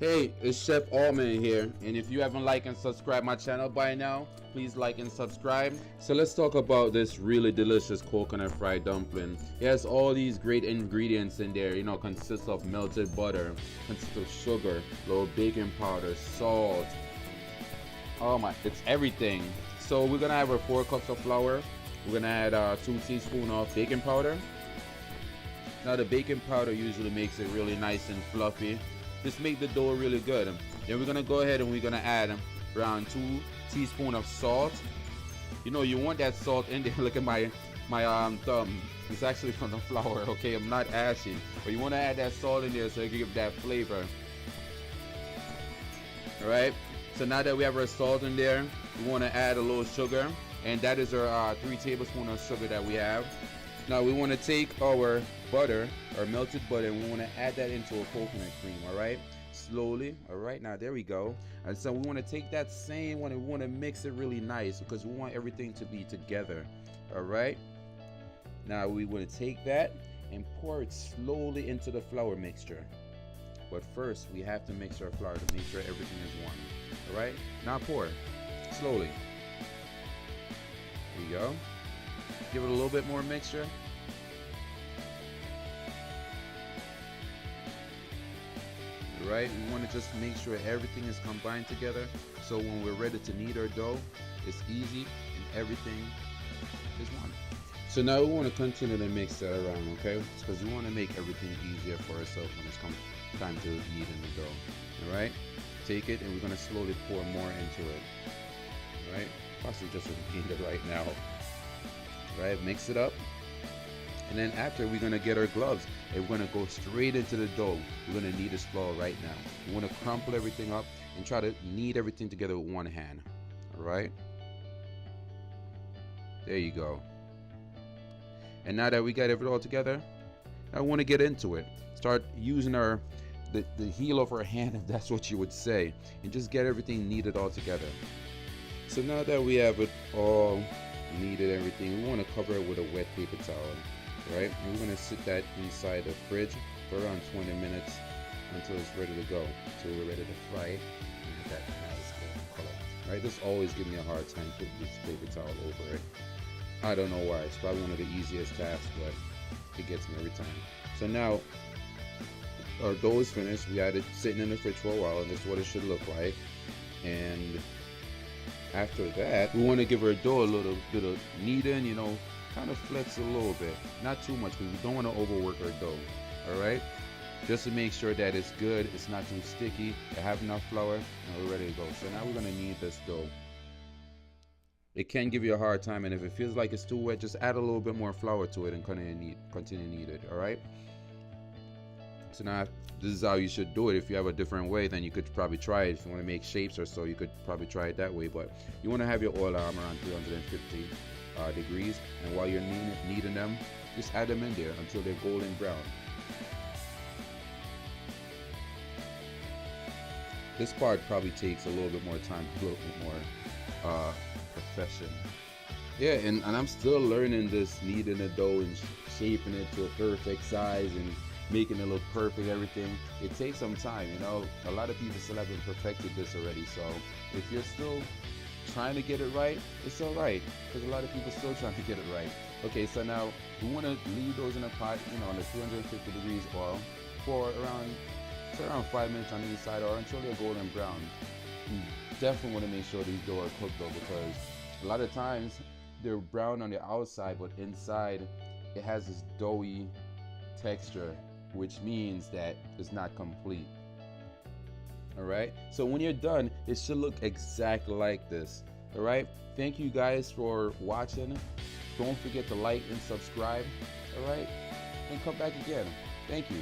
Hey, it's Chef Allman here, and if you haven't liked and subscribed my channel by now, please like and subscribe. So let's talk about this really delicious coconut fried dumpling. It has all these great ingredients in there. You know, consists of melted butter, consists of sugar, little baking powder, salt. Oh my, it's everything. So we're gonna have our 4 cups of flour. We're gonna add 2 teaspoons of baking powder. Now the baking powder usually makes it really nice and fluffy. Just make the dough really good. Then we're gonna go ahead and we're gonna add around 2 teaspoons of salt. You know, you want that salt in there. Look at my thumb. It's actually from the flour. Okay, I'm not ashy, but you want to add that salt in there so it can give that flavor. All right. So now that we have our salt in there, we want to add a little sugar, and that is our 3 tablespoons of sugar that we have. Now we want to take our butter, our melted butter, and we want to add that into a coconut cream. All right, slowly. All right, now there we go. And so we want to take that same one and we want to mix it really nice because we want everything to be together. All right, now we want to take that and pour it slowly into the flour mixture. But first we have to mix our flour to make sure everything is one. All right, now pour slowly. There you go. Give it a little bit more mixture. Right, we want to just make sure everything is combined together, so when we're ready to knead our dough, it's easy and everything is one. So now we want to continue to mix that around, okay? Because we want to make everything easier for ourselves when it's time to knead in the dough. All right, take it and we're going to slowly pour more into it. All right, possibly just repeat it right now. All right, mix it up. And then after, we're going to get our gloves and we're going to go straight into the dough. We're going to knead this flour right now. We want to crumple everything up and try to knead everything together with one hand. All right. There you go. And now that we got it all together, I want to get into it. Start using the heel of our hand, if that's what you would say, and just get everything kneaded all together. So now that we have it all kneaded, everything, we want to cover it with a wet paper towel. Right, and we're going to sit that inside the fridge for around 20 minutes until it's ready to go. So we're ready to fry it and that nice golden color. Right, this always gives me a hard time putting this paper towel over it. I don't know why. It's probably one of the easiest tasks, but it gets me every time. So now our dough is finished. We had it sitting in the fridge for a while, and this is what it should look like. And after that, we want to give our dough a little bit of kneading, you know, kind of flex a little bit, not too much, because we don't want to overwork our dough. All right, just to make sure that it's good, it's not too sticky, I have enough flour, and we're ready to go. So now we're going to knead this dough. It can give you a hard time, and if it feels like it's too wet, just add a little bit more flour to it and continue to knead it. All right, so now this is how you should do it. If you have a different way, then you could probably try it. If you want to make shapes or so, you could probably try it that way, but you want to have your oil around 350 degrees, and while you're kneading them, just add them in there until they're golden brown. This part probably takes a little bit more time, a little bit more profession. Yeah, and I'm still learning this, kneading the dough and shaping it to a perfect size and making it look perfect, everything. It takes some time, you know. A lot of people still haven't perfected this already, so if you're still trying to get it right, it's all right, because a lot of people still trying to get it right. Okay, so now we want to leave those in a pot, you know, on the 350 degrees oil for around 5 minutes on each side, or until they're golden brown. You definitely want to make sure these dough are cooked though, because a lot of times they're brown on the outside, but inside it has this doughy texture, which means that it's not complete. All right, so when you're done, it should look exactly like this. All right, thank you guys for watching. Don't forget to like and subscribe. All right, and come back again. Thank you.